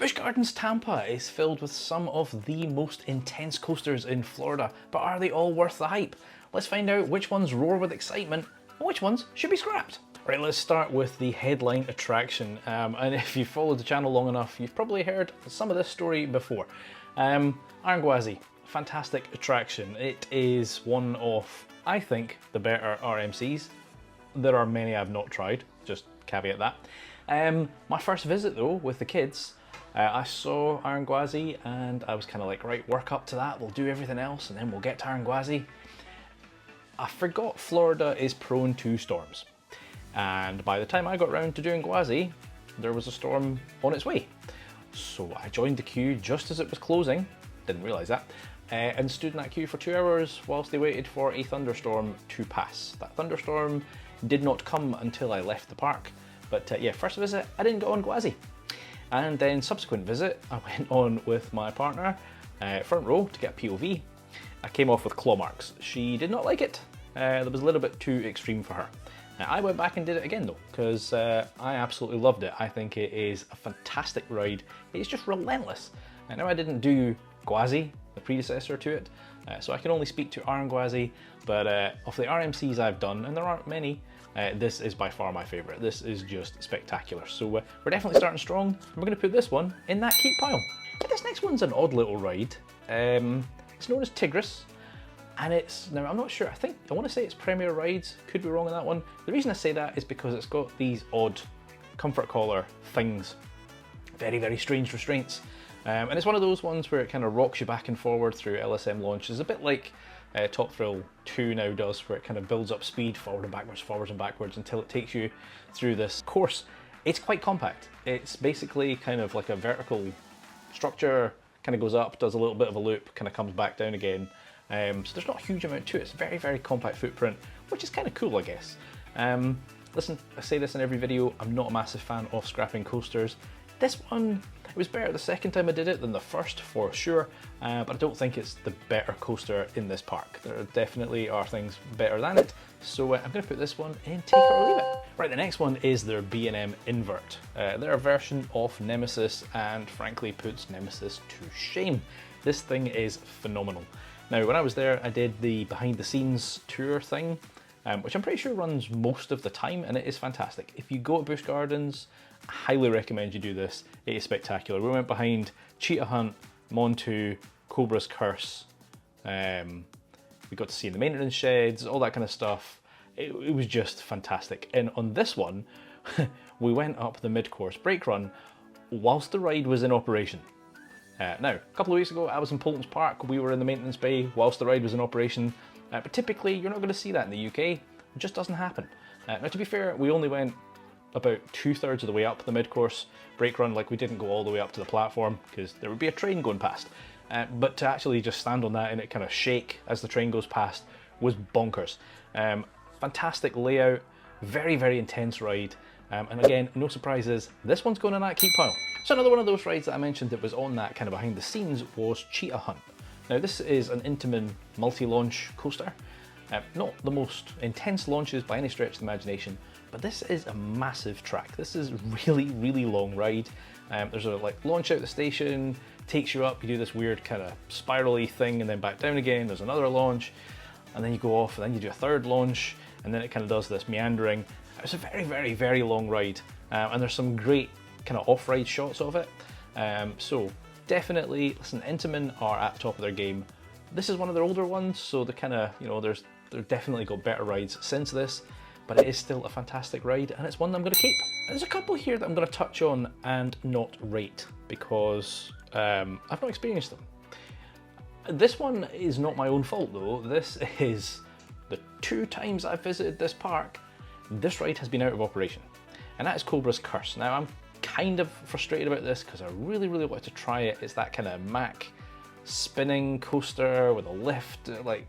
Busch Gardens Tampa is filled with some of the most intense coasters in Florida, but are they all worth the hype? Let's find out which ones roar with excitement and which ones should be scrapped. Right, let's start with the headline attraction. And if you've followed the channel long enough, you've probably heard some of this story before. Iron Gwazi, fantastic attraction. It is one of, I think, the better RMCs. There are many I've not tried, just caveat that. My first visit though, with the kids, I saw Iron Gwazi and I was kind of like, right, work up to that, we'll do everything else and then we'll get to Iron Gwazi. I forgot Florida is prone to storms. And by the time I got around to doing Gwazi, there was a storm on its way. So I joined the queue just as it was closing, didn't realise that, and stood in that queue for 2 hours whilst they waited for a thunderstorm to pass. That thunderstorm did not come until I left the park. But yeah, first visit, I didn't go on Gwazi. And then subsequent visit, I went on with my partner, front row, to get a POV. I came off with claw marks. She did not like it. That was a little bit too extreme for her. I went back and did it again though, because I absolutely loved it. I think it is a fantastic ride. It's just relentless. I know I didn't do Gwazi, the predecessor to it, so I can only speak to Iron Gwazi, but of the RMCs I've done, and there aren't many, this is by far my favourite. This is just spectacular. So we're definitely starting strong, and we're going to put this one in that keep pile. But this next one's an odd little ride. It's known as Tigris, and it's, now I'm not sure, I want to say it's Premier Rides, could be wrong on that one. The reason I say that is because it's got these odd comfort collar things, very, very strange restraints. And it's one of those ones where it kind of rocks you back and forward through LSM launches, a bit like Top Thrill 2 now does, where it kind of builds up speed forward and backwards until it takes you through this course. It's quite compact. It's basically kind of like a vertical structure, kind of goes up, does a little bit of a loop, kind of comes back down again. So there's not a huge amount to it. It's a very, very compact footprint, which is kind of cool, I guess. Listen, I say this in every video, I'm not a massive fan of scrapping coasters. This one, it was better the second time I did it than the first for sure, but I don't think it's the better coaster in this park. There definitely are things better than it, so I'm going to put this one in take it or leave it. Right, the next one is their B&M Invert. They're a version of Nemesis and frankly puts Nemesis to shame. This thing is phenomenal. Now when I was there I did the behind the scenes tour thing, which I'm pretty sure runs most of the time, and it is fantastic. If you go to Busch Gardens, I highly recommend you do this. It is spectacular. We went behind Cheetah Hunt, Montu, Cobras Curse. We got to see the maintenance sheds, all that kind of stuff. It was just fantastic. And on this one, we went up the mid-course brake run whilst the ride was in operation. Now, a couple of weeks ago, I was in Polton's Park. We were in the maintenance bay whilst the ride was in operation. But typically, you're not going to see that in the UK. It just doesn't happen. Now, to be fair, we only went about 2/3 of the way up the mid-course brake run. Like, we didn't go all the way up to the platform because there would be a train going past. But to actually just stand on that and it kind of shake as the train goes past was bonkers. Fantastic layout, very, very intense ride. And again, no surprises, this one's going in that keep pile. So another one of those rides that I mentioned that was on that kind of behind the scenes was Cheetah Hunt. Now this is an Intamin multi-launch coaster. Not the most intense launches by any stretch of the imagination, but this is a massive track. This is really, really long ride. There's a like launch out the station, takes you up, you do this weird kind of spirally thing and then back down again. There's another launch, and then you go off and then you do a third launch, and then it kind of does this meandering. It's a very, very, very long ride, and there's some great kind of off-ride shots of it. So definitely, listen, Intamin are at the top of their game. This is one of their older ones, so they're kind of, you know, they've definitely got better rides since this, but it is still a fantastic ride, and it's one that I'm going to keep. There's a couple here that I'm going to touch on and not rate, because I've not experienced them. This one is not my own fault though. This is the 2 times I've visited this park, this ride has been out of operation, and that is Cobras Curse. Now I'm kind of frustrated about this because I really, really wanted to try it. It's that kind of Mack spinning coaster with a lift, like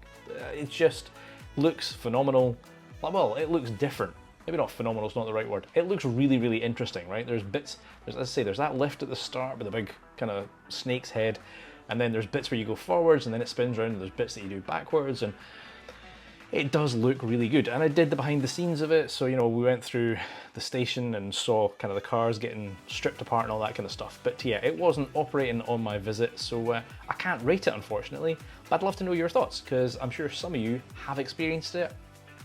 it just looks phenomenal. Well, it looks different. Maybe not phenomenal, it's not the right word. It looks really, really interesting, right? There's bits, as I say, there's that lift at the start with a big kind of snake's head, and then there's bits where you go forwards and then it spins around, and there's bits that you do backwards, and It does look really good, and I did the behind the scenes of it, so you know, we went through the station and saw kind of the cars getting stripped apart and all that kind of stuff. But yeah, it wasn't operating on my visit, so I can't rate it, unfortunately. But I'd love to know your thoughts, because I'm sure some of you have experienced it.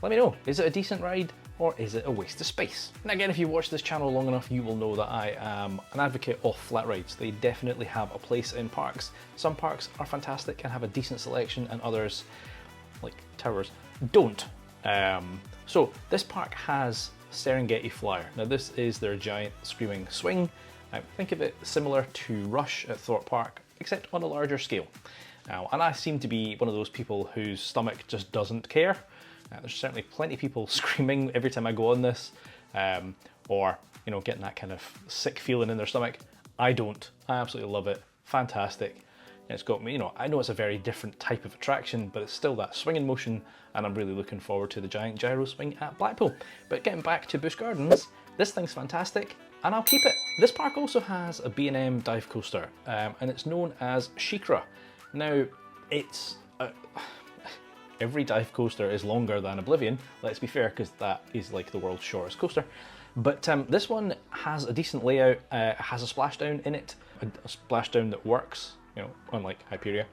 Let me know, is it a decent ride, or is it a waste of space? And again, if you've watched this channel long enough, you will know that I am an advocate of flat rides. They definitely have a place in parks. Some parks are fantastic and have a decent selection, and others, like towers, don't. So this park has Serengeti Flyer. Now this is their giant screaming swing. Think of it similar to Rush at Thorpe Park, except on a larger scale. And I seem to be one of those people whose stomach just doesn't care. There's certainly plenty of people screaming every time I go on this, or you know, getting that kind of sick feeling in their stomach. I don't. I absolutely love it. Fantastic. It's got me, you know, I know it's a very different type of attraction, but it's still that swinging motion, and I'm really looking forward to the giant gyro swing at Blackpool. But getting back to Busch Gardens, this thing's fantastic, and I'll keep it. This park also has a B&M dive coaster, and it's known as Shiekra. Now, it's every dive coaster is longer than Oblivion, let's be fair, because that is like the world's shortest coaster. But this one has a decent layout, it has a splashdown in it, a splashdown that works, you know, unlike Hyperia.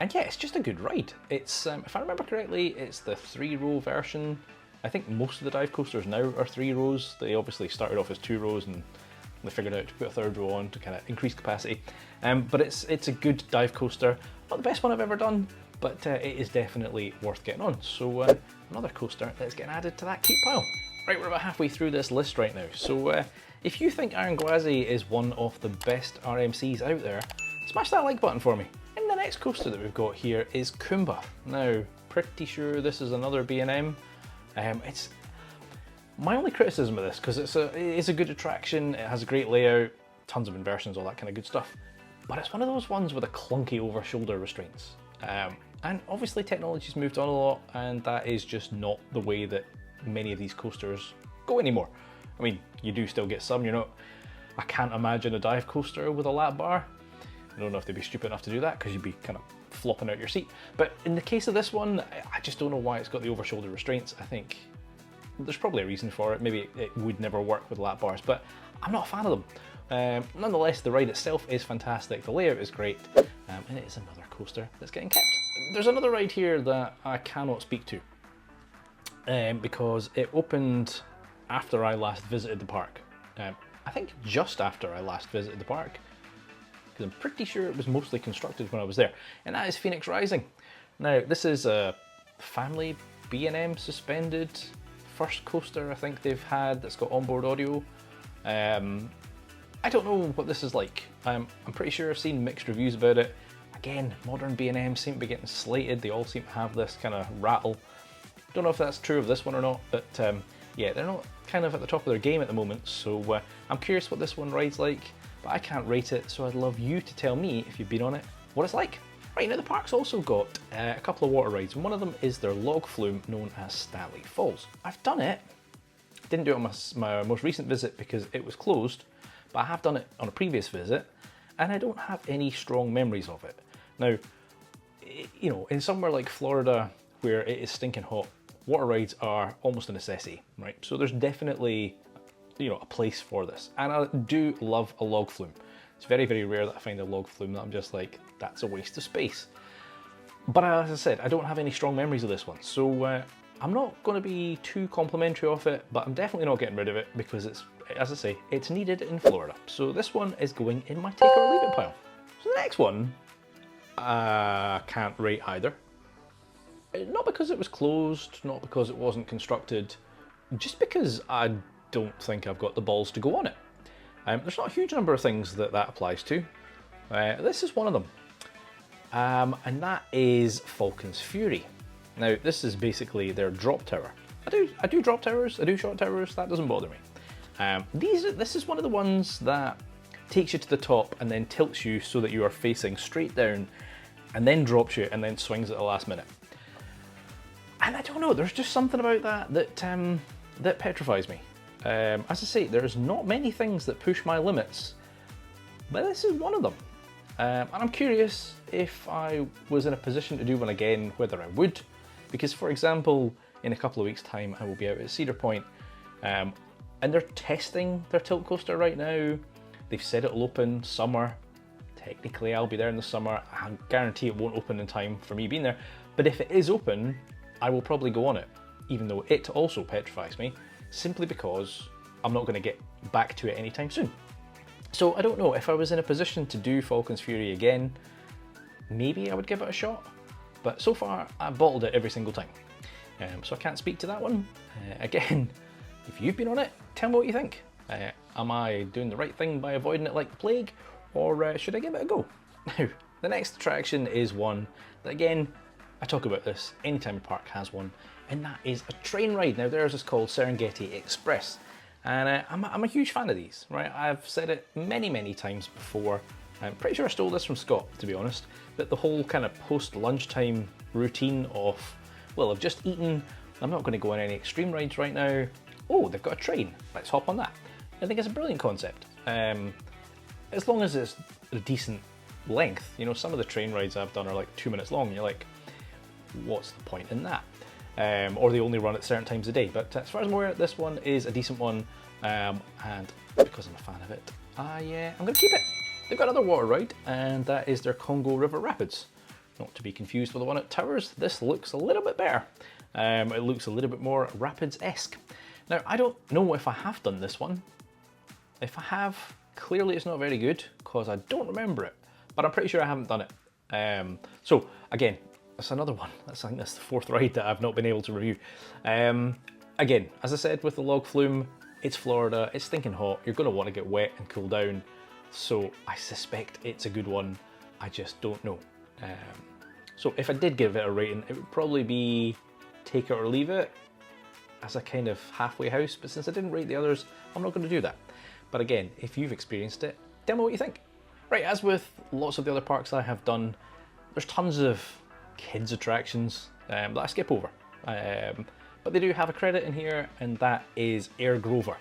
And yeah, it's just a good ride. It's, if I remember correctly, it's the 3-row version. I think most of the dive coasters now are 3 rows. They obviously started off as 2 rows and they figured out to put a 3rd row on to kind of increase capacity. But it's a good dive coaster. Not the best one I've ever done, but it is definitely worth getting on. So another coaster that's getting added to that keep pile. Right, we're about halfway through this list right now. So if you think Iron Gwazi is one of the best RMCs out there, smash that like button for me. And the next coaster that we've got here is Kumba. Now, pretty sure this is another B&M. It's my only criticism of this, because it is a good attraction, it has a great layout, tons of inversions, all that kind of good stuff. But it's one of those ones with a clunky over-shoulder restraints. And obviously technology's moved on a lot, and that is just not the way that many of these coasters go anymore. I mean, you do still get some, you know. I can't imagine a dive coaster with a lap bar. I don't know if they'd be stupid enough to do that, because you'd be kind of flopping out your seat. But in the case of this one, I just don't know why it's got the over-shoulder restraints. I think there's probably a reason for it. Maybe it would never work with lap bars, but I'm not a fan of them. Nonetheless, the ride itself is fantastic. The layout is great, and it is another coaster that's getting kept. There's another ride here that I cannot speak to, because it opened after I last visited the park. I think just after I last visited the park, because I'm pretty sure it was mostly constructed when I was there, and that is Phoenix Rising. Now, this is a family B&M suspended first coaster I think they've had that's got onboard audio. I don't know what this is like. I'm pretty sure I've seen mixed reviews about it. Again, modern B&M seem to be getting slated. They all seem to have this kind of rattle. Don't know if that's true of this one or not, but yeah, they're not kind of at the top of their game at the moment, so I'm curious what this one rides like. But I can't rate it, so I'd love you to tell me, if you've been on it, what it's like. Right, now the park's also got a couple of water rides, and one of them is their log flume known as Stanley Falls. I've done it, didn't do it on my most recent visit because it was closed, but I have done it on a previous visit, and I don't have any strong memories of it. Now, you know, in somewhere like Florida, where it is stinking hot, water rides are almost a necessity, right? So there's definitely, you know, a place for this. And I do love a log flume. It's very, very rare that I find a log flume that I'm just like, that's a waste of space. But as I said, I don't have any strong memories of this one. So I'm not going to be too complimentary of it, but I'm definitely not getting rid of it because it's, as I say, it's needed in Florida. So this one is going in my take or leave it pile. So the next one, I can't rate either. Not because it was closed, not because it wasn't constructed, just because I don't think I've got the balls to go on it. There's not a huge number of things that applies to. This is one of them, and that is Falcon's Fury. Now, this is basically their drop tower. I do drop towers, I do short towers, that doesn't bother me. This is one of the ones that takes you to the top and then tilts you so that you are facing straight down, and then drops you and then swings at the last minute. And I don't know, there's just something about that petrifies me. As I say, there's not many things that push my limits, but this is one of them. And I'm curious if I was in a position to do one again, whether I would. Because for example, in a couple of weeks time, I will be out at Cedar Point, and they're testing their tilt coaster right now. They've said it'll open summer. Technically I'll be there in the summer. I guarantee it won't open in time for me being there. But if it is open, I will probably go on it, even though it also petrifies me, simply because I'm not going to get back to it anytime soon. So I don't know, if I was in a position to do Falcon's Fury again, maybe I would give it a shot. But so far, I've bottled it every single time. So I can't speak to that one. Again, if you've been on it, tell me what you think. Am I doing the right thing by avoiding it like the plague, or should I give it a go? Now, the next attraction is one that, again, I talk about this anytime a park has one, and that is a train ride. Now theirs is called Serengeti Express, and I'm a huge fan of these, right? I've said it many times before. I'm pretty sure I stole this from Scott, to be honest, that the whole kind of post-lunchtime routine of, well, I've just eaten, I'm not going to go on any extreme rides right now. Oh, they've got a train, let's hop on that. I think it's a brilliant concept. As long as it's a decent length, you know, some of the train rides I've done are like 2 minutes long, and you're like, what's the point in that? Or they only run at certain times a day. But as far as I'm aware, this one is a decent one, and because I'm a fan of it, I'm going to keep it. They've got another water ride, and that is their Congo River Rapids. Not to be confused with the one at Towers, this looks a little bit better. It looks a little bit more Rapids-esque. Now, I don't know if I have done this one. If I have, clearly it's not very good, because I don't remember it, but I'm pretty sure I haven't done it. So, again, that's another one. I think that's the fourth ride that I've not been able to review. Again, as I said with the log flume, it's Florida, it's stinking hot, you're going to want to get wet and cool down, so I suspect it's a good one, I just don't know. So if I did give it a rating, it would probably be take it or leave it as a kind of halfway house, but since I didn't rate the others, I'm not going to do that. But again, if you've experienced it, tell me what you think. Right, as with lots of the other parks I have done, there's tons of kids attractions that I skip over. But they do have a credit in here, and that is Air Grover.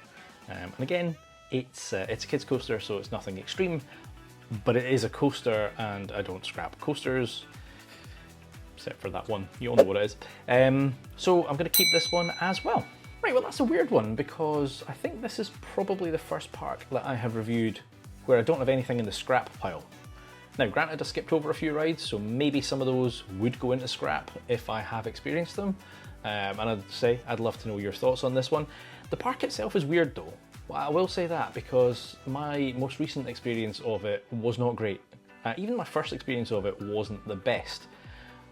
And again, it's a kids coaster, so it's nothing extreme, but it is a coaster, and I don't scrap coasters, except for that one. You all know what it is. So I'm going to keep this one as well. Right, well that's a weird one, because I think this is probably the first park that I have reviewed where I don't have anything in the scrap pile. Now granted, I skipped over a few rides, so maybe some of those would go into scrap if I have experienced them. And I'd love to know your thoughts on this one. The park itself is weird though. Well, I will say that, because my most recent experience of it was not great. Even my first experience of it wasn't the best.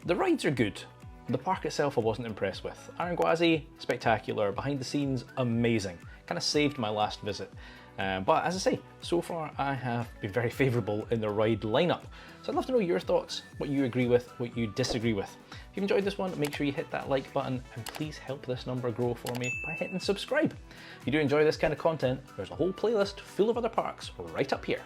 The rides are good. The park itself I wasn't impressed with. Iron Gwazi, spectacular. Behind the scenes, amazing. Kind of saved my last visit. But as I say, so far I have been very favourable in the ride lineup. So I'd love to know your thoughts, what you agree with, what you disagree with. If you've enjoyed this one, make sure you hit that like button, and please help this number grow for me by hitting subscribe. If you do enjoy this kind of content, there's a whole playlist full of other parks right up here.